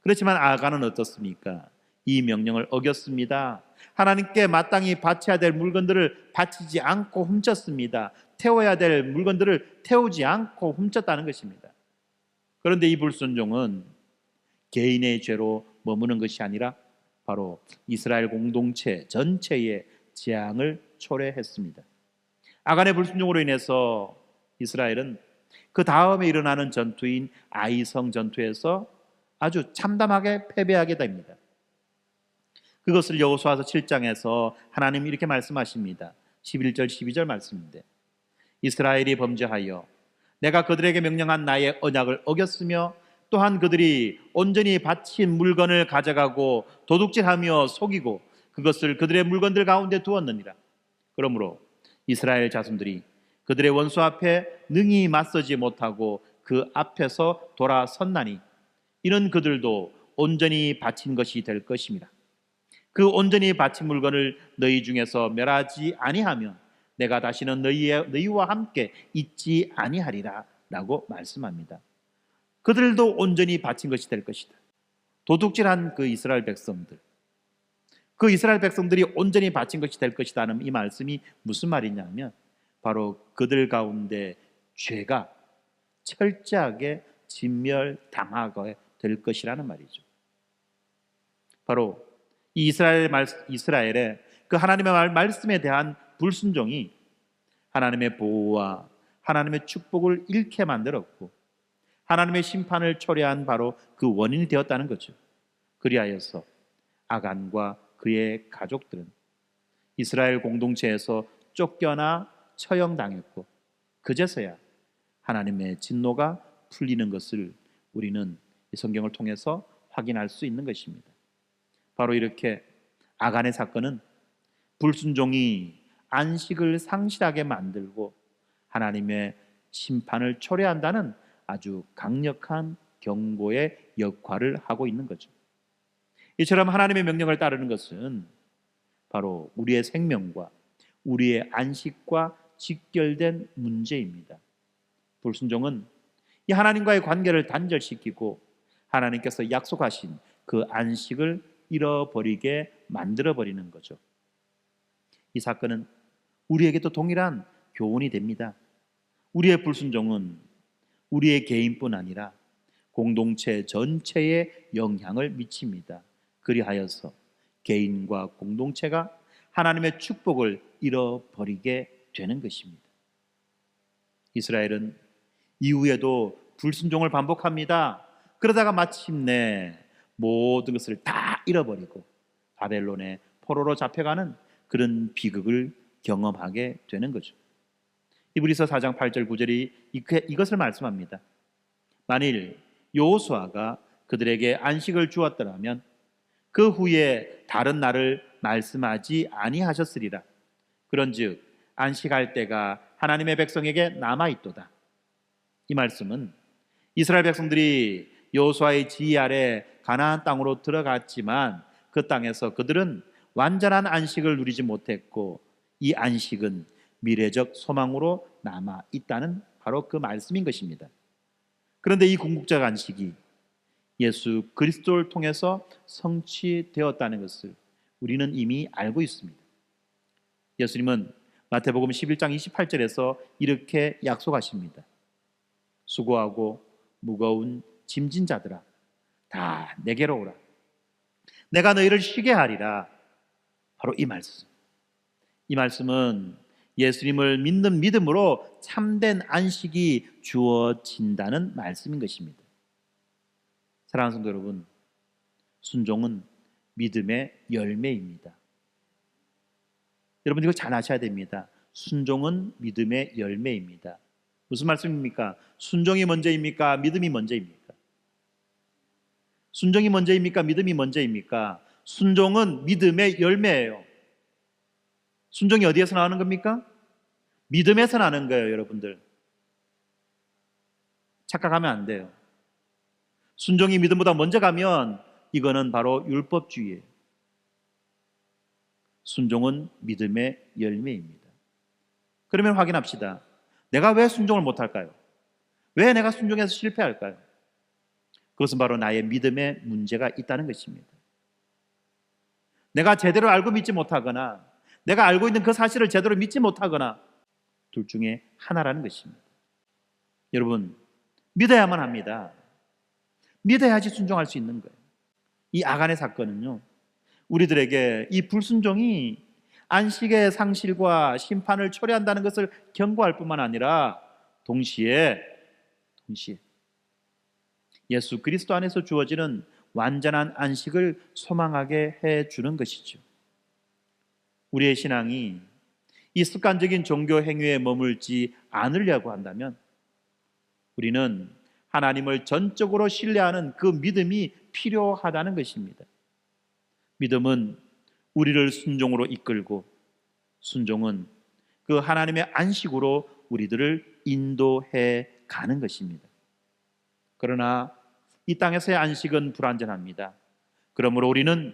그렇지만 아간은 어떻습니까? 이 명령을 어겼습니다. 하나님께 마땅히 바쳐야 될 물건들을 바치지 않고 훔쳤습니다. 태워야 될 물건들을 태우지 않고 훔쳤다는 것입니다. 그런데 이 불순종은 개인의 죄로 머무는 것이 아니라 바로 이스라엘 공동체 전체의 재앙을 초래했습니다. 아간의 불순종으로 인해서 이스라엘은 그 다음에 일어나는 전투인 아이성 전투에서 아주 참담하게 패배하게 됩니다. 그것을 여호수아서 7장에서 하나님이 이렇게 말씀하십니다. 11절 12절 말씀인데 이스라엘이 범죄하여 내가 그들에게 명령한 나의 언약을 어겼으며 또한 그들이 온전히 바친 물건을 가져가고 도둑질하며 속이고 그것을 그들의 물건들 가운데 두었느니라. 그러므로 이스라엘 자손들이 그들의 원수 앞에 능히 맞서지 못하고 그 앞에서 돌아섰나니 이는 그들도 온전히 바친 것이 될 것입니다. 그 온전히 바친 물건을 너희 중에서 멸하지 아니하면 내가 다시는 너희와 함께 있지 아니하리라 라고 말씀합니다. 그들도 온전히 바친 것이 될 것이다. 도둑질한 그 이스라엘 백성들이 온전히 바친 것이 될 것이라는 이 말씀이 무슨 말이냐면 바로 그들 가운데 죄가 철저하게 진멸당하게 될 것이라는 말이죠. 바로 이 이스라엘의 그 하나님의 말씀에 대한 불순종이 하나님의 보호와 하나님의 축복을 잃게 만들었고 하나님의 심판을 초래한 바로 그 원인이 되었다는 거죠. 그리하여서 아간과 그의 가족들은 이스라엘 공동체에서 쫓겨나 처형당했고 그제서야 하나님의 진노가 풀리는 것을 우리는 이 성경을 통해서 확인할 수 있는 것입니다. 바로 이렇게 아간의 사건은 불순종이 안식을 상실하게 만들고 하나님의 심판을 초래한다는 아주 강력한 경고의 역할을 하고 있는 거죠. 이처럼 하나님의 명령을 따르는 것은 바로 우리의 생명과 우리의 안식과 직결된 문제입니다. 불순종은 이 하나님과의 관계를 단절시키고 하나님께서 약속하신 그 안식을 잃어버리게 만들어버리는 거죠. 이 사건은 우리에게도 동일한 교훈이 됩니다. 우리의 불순종은 우리의 개인뿐 아니라 공동체 전체에 영향을 미칩니다. 그리하여서 개인과 공동체가 하나님의 축복을 잃어버리게 되는 것입니다. 이스라엘은 이후에도 불순종을 반복합니다. 그러다가 마침내 모든 것을 다 잃어버리고 바벨론의 포로로 잡혀가는 그런 비극을 경험하게 되는 거죠. 히브리서 4장 8절 9절이 이것을 말씀합니다. 만일 여호수아가 그들에게 안식을 주었더라면 그 후에 다른 날을 말씀하지 아니하셨으리라. 그런즉 안식할 때가 하나님의 백성에게 남아있도다. 이 말씀은 이스라엘 백성들이 여호수아의 지휘 아래 가나안 땅으로 들어갔지만 그 땅에서 그들은 완전한 안식을 누리지 못했고 이 안식은 미래적 소망으로 남아 있다는 바로 그 말씀인 것입니다. 그런데 이 궁극적 안식이 예수 그리스도를 통해서 성취되었다는 것을 우리는 이미 알고 있습니다. 예수님은 마태복음 11장 28절에서 이렇게 약속하십니다. 수고하고 무거운 짐진 자들아 다 내게로 오라. 내가 너희를 쉬게 하리라. 바로 이 말씀. 이 말씀은 예수님을 믿는 믿음으로 참된 안식이 주어진다는 말씀인 것입니다. 사랑하는 성도 여러분, 순종은 믿음의 열매입니다. 여러분 이걸 잘 아셔야 됩니다. 순종은 믿음의 열매입니다. 무슨 말씀입니까? 순종이 먼저입니까? 믿음이 먼저입니까? 순종이 먼저입니까? 믿음이 먼저입니까? 순종은 믿음의 열매예요. 순종이 어디에서 나오는 겁니까? 믿음에서 나는 거예요, 여러분들. 착각하면 안 돼요. 순종이 믿음보다 먼저 가면 이거는 바로 율법주의예요. 순종은 믿음의 열매입니다. 그러면 확인합시다. 내가 왜 순종을 못할까요? 왜 내가 순종해서 실패할까요? 그것은 바로 나의 믿음에 문제가 있다는 것입니다. 내가 제대로 알고 믿지 못하거나 내가 알고 있는 그 사실을 제대로 믿지 못하거나 둘 중에 하나라는 것입니다. 여러분, 믿어야만 합니다. 믿어야지 순종할 수 있는 거예요. 이 아간의 사건은요, 우리들에게 이 불순종이 안식의 상실과 심판을 초래한다는 것을 경고할 뿐만 아니라 동시에 예수 그리스도 안에서 주어지는 완전한 안식을 소망하게 해주는 것이죠. 우리의 신앙이 이 습관적인 종교 행위에 머물지 않으려고 한다면 우리는 하나님을 전적으로 신뢰하는 그 믿음이 필요하다는 것입니다. 믿음은 우리를 순종으로 이끌고 순종은 그 하나님의 안식으로 우리들을 인도해 가는 것입니다. 그러나 이 땅에서의 안식은 불완전합니다. 그러므로 우리는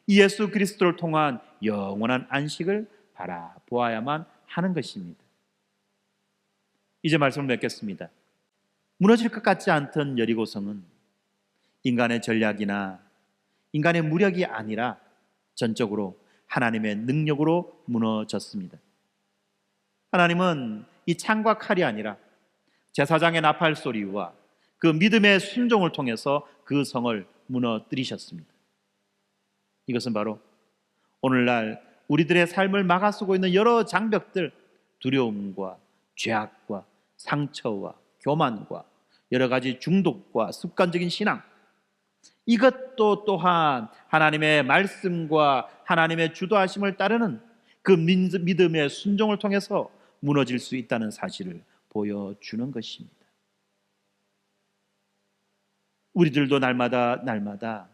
예수 그리스도를 통한 영원한 안식을 바라보아야만 하는 것입니다. 이제 말씀을 맺겠습니다. 무너질 것 같지 않던 여리고성은 인간의 전략이나 인간의 무력이 아니라 전적으로 하나님의 능력으로 무너졌습니다. 하나님은 이 창과 칼이 아니라 제사장의 나팔 소리와 그 믿음의 순종을 통해서 그 성을 무너뜨리셨습니다. 이것은 바로 오늘날 우리들의 삶을 막아서고 있는 여러 장벽들, 두려움과 죄악과 상처와 교만과 여러 가지 중독과 습관적인 신앙, 이것도 또한 하나님의 말씀과 하나님의 주도하심을 따르는 그 믿음의 순종을 통해서 무너질 수 있다는 사실을 보여주는 것입니다. 우리들도 날마다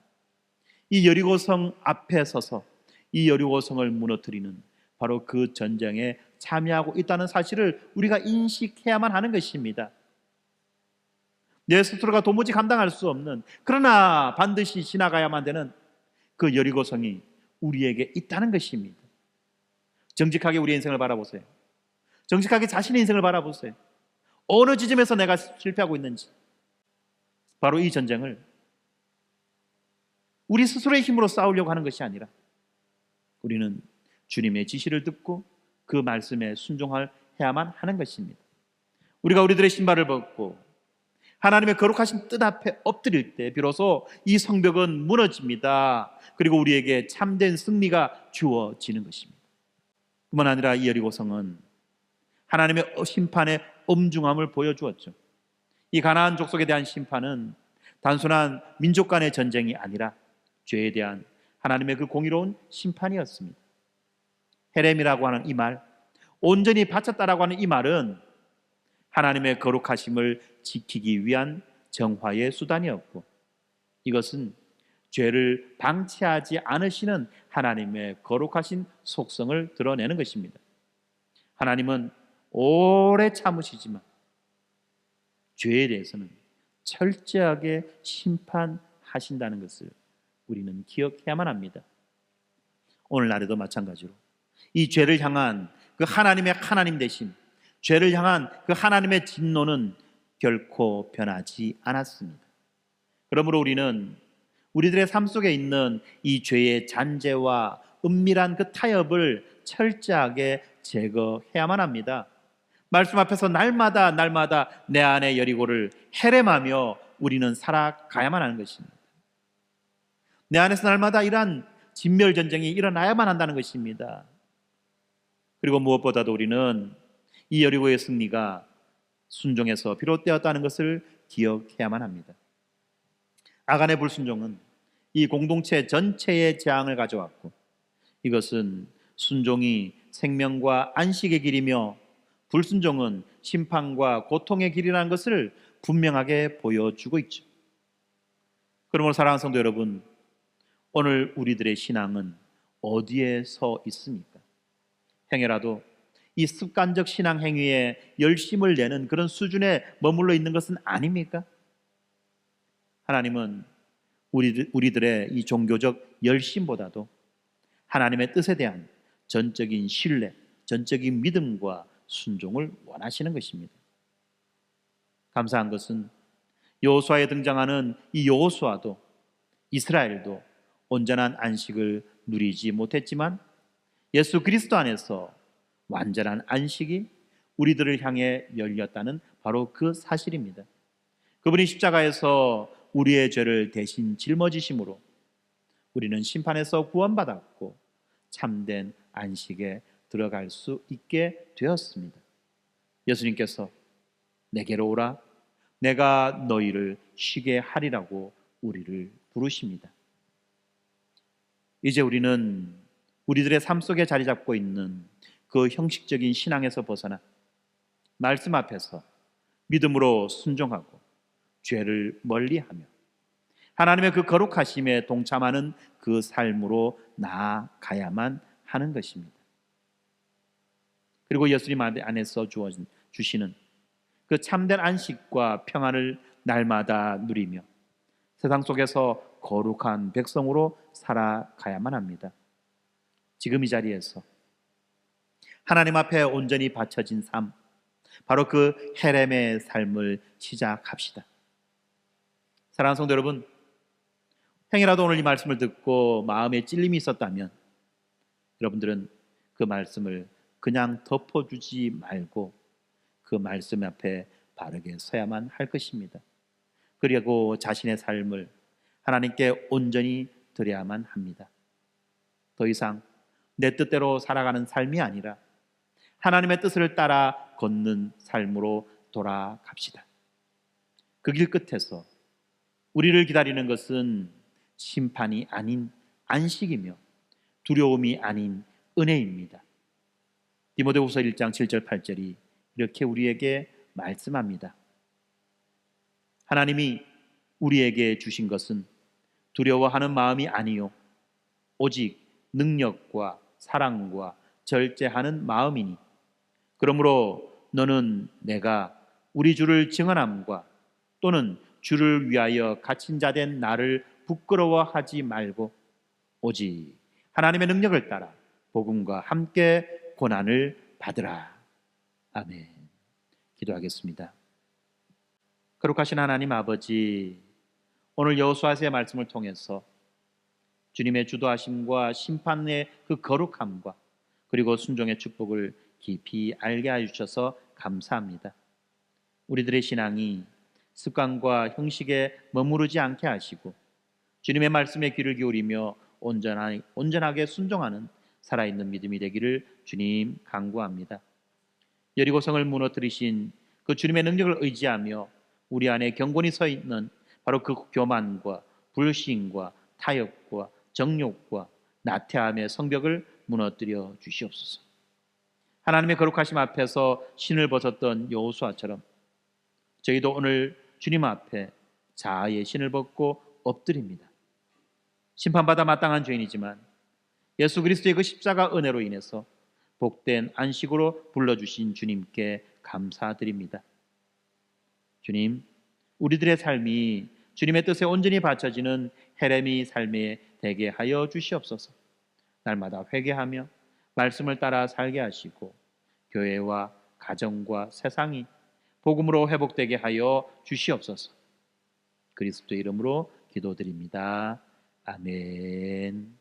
이 여리고성 앞에 서서 이 여리고성을 무너뜨리는 바로 그 전쟁에 참여하고 있다는 사실을 우리가 인식해야만 하는 것입니다. 내 스스로가 도무지 감당할 수 없는, 그러나 반드시 지나가야만 되는 그 여리고성이 우리에게 있다는 것입니다. 정직하게 우리의 인생을 바라보세요. 정직하게 자신의 인생을 바라보세요. 어느 지점에서 내가 실패하고 있는지. 바로 이 전쟁을 우리 스스로의 힘으로 싸우려고 하는 것이 아니라 우리는 주님의 지시를 듣고 그 말씀에 순종해야만 하는 것입니다. 우리가 우리들의 신발을 벗고 하나님의 거룩하신 뜻 앞에 엎드릴 때 비로소 이 성벽은 무너집니다. 그리고 우리에게 참된 승리가 주어지는 것입니다. 뿐만 아니라 이 여리고성은 하나님의 심판의 엄중함을 보여주었죠. 이 가나안 족속에 대한 심판은 단순한 민족 간의 전쟁이 아니라 죄에 대한 하나님의 그 공의로운 심판이었습니다. 헤렘이라고 하는 이 말, 온전히 바쳤다라고 하는 이 말은 하나님의 거룩하심을 지키기 위한 정화의 수단이었고, 이것은 죄를 방치하지 않으시는 하나님의 거룩하신 속성을 드러내는 것입니다. 하나님은 오래 참으시지만 죄에 대해서는 철저하게 심판하신다는 것을 우리는 기억해야만 합니다. 오늘날에도 마찬가지로 이 죄를 향한 그 하나님의 하나님 되심, 죄를 향한 그 하나님의 진노는 결코 변하지 않았습니다. 그러므로 우리는 우리들의 삶 속에 있는 이 죄의 잔재와 은밀한 그 타협을 철저하게 제거해야만 합니다. 말씀 앞에서 날마다 내 안의 여리고를 헤렘하며 우리는 살아가야만 하는 것입니다. 내 안에서 날마다 이러한 진멸전쟁이 일어나야만 한다는 것입니다. 그리고 무엇보다도 우리는 이 여리고의 승리가 순종에서 비롯되었다는 것을 기억해야만 합니다. 아간의 불순종은 이 공동체 전체의 재앙을 가져왔고, 이것은 순종이 생명과 안식의 길이며 불순종은 심판과 고통의 길이라는 것을 분명하게 보여주고 있죠. 그러므로 사랑하는 성도 여러분, 오늘 우리들의 신앙은 어디에 서 있습니까? 행여라도 이 습관적 신앙 행위에 열심을 내는 그런 수준에 머물러 있는 것은 아닙니까? 하나님은 우리들의 이 종교적 열심보다도 하나님의 뜻에 대한 전적인 신뢰, 전적인 믿음과 순종을 원하시는 것입니다. 감사한 것은 여호수아에 등장하는 이 여호수아도 이스라엘도 온전한 안식을 누리지 못했지만 예수 그리스도 안에서 완전한 안식이 우리들을 향해 열렸다는 바로 그 사실입니다. 그분이 십자가에서 우리의 죄를 대신 짊어지심으로 우리는 심판에서 구원받았고 참된 안식에 들어갈 수 있게 되었습니다. 예수님께서 내게로 오라, 내가 너희를 쉬게 하리라고 우리를 부르십니다. 이제 우리는 우리들의 삶 속에 자리 잡고 있는 그 형식적인 신앙에서 벗어나 말씀 앞에서 믿음으로 순종하고 죄를 멀리하며 하나님의 그 거룩하심에 동참하는 그 삶으로 나아가야만 하는 것입니다. 그리고 예수님 안에서 주시는 그 참된 안식과 평안을 날마다 누리며 세상 속에서 거룩한 백성으로 살아가야만 합니다. 지금 이 자리에서 하나님 앞에 온전히 바쳐진 삶, 바로 그 헤렘의 삶을 시작합시다. 사랑하는 성도 여러분, 행여라도 오늘 이 말씀을 듣고 마음에 찔림이 있었다면 여러분들은 그 말씀을 그냥 덮어주지 말고 그 말씀 앞에 바르게 서야만 할 것입니다. 그리고 자신의 삶을 하나님께 온전히 드려야만 합니다. 더 이상 내 뜻대로 살아가는 삶이 아니라 하나님의 뜻을 따라 걷는 삶으로 돌아갑시다. 그 길 끝에서 우리를 기다리는 것은 심판이 아닌 안식이며 두려움이 아닌 은혜입니다. 디모데후서 1장 7절 8절이 이렇게 우리에게 말씀합니다. 하나님이 우리에게 주신 것은 두려워하는 마음이 아니요 오직 능력과 사랑과 절제하는 마음이니 그러므로 너는 내가 우리 주를 증언함과 또는 주를 위하여 갇힌 자 된 나를 부끄러워하지 말고 오직 하나님의 능력을 따라 복음과 함께 고난을 받으라. 아멘. 기도하겠습니다. 거룩하신 하나님 아버지, 오늘 여호수아서의 말씀을 통해서 주님의 주도하심과 심판의 그 거룩함과 그리고 순종의 축복을 깊이 알게 해주셔서 감사합니다. 우리들의 신앙이 습관과 형식에 머무르지 않게 하시고 주님의 말씀에 귀를 기울이며 온전하게 순종하는 살아있는 믿음이 되기를 주님 간구합니다. 여리고성을 무너뜨리신 그 주님의 능력을 의지하며 우리 안에 경건히 서 있는 바로 그 교만과 불신과 타협과 정욕과 나태함의 성벽을 무너뜨려 주시옵소서. 하나님의 거룩하심 앞에서 신을 벗었던 여호수아처럼 저희도 오늘 주님 앞에 자아의 신을 벗고 엎드립니다. 심판받아 마땅한 죄인이지만 예수 그리스도의 그 십자가 은혜로 인해서 복된 안식으로 불러주신 주님께 감사드립니다. 주님, 우리들의 삶이 주님의 뜻에 온전히 바쳐지는 헤레미 삶에 되게 하여 주시옵소서. 날마다 회개하며 말씀을 따라 살게 하시고 교회와 가정과 세상이 복음으로 회복되게 하여 주시옵소서. 그리스도의 이름으로 기도드립니다. 아멘.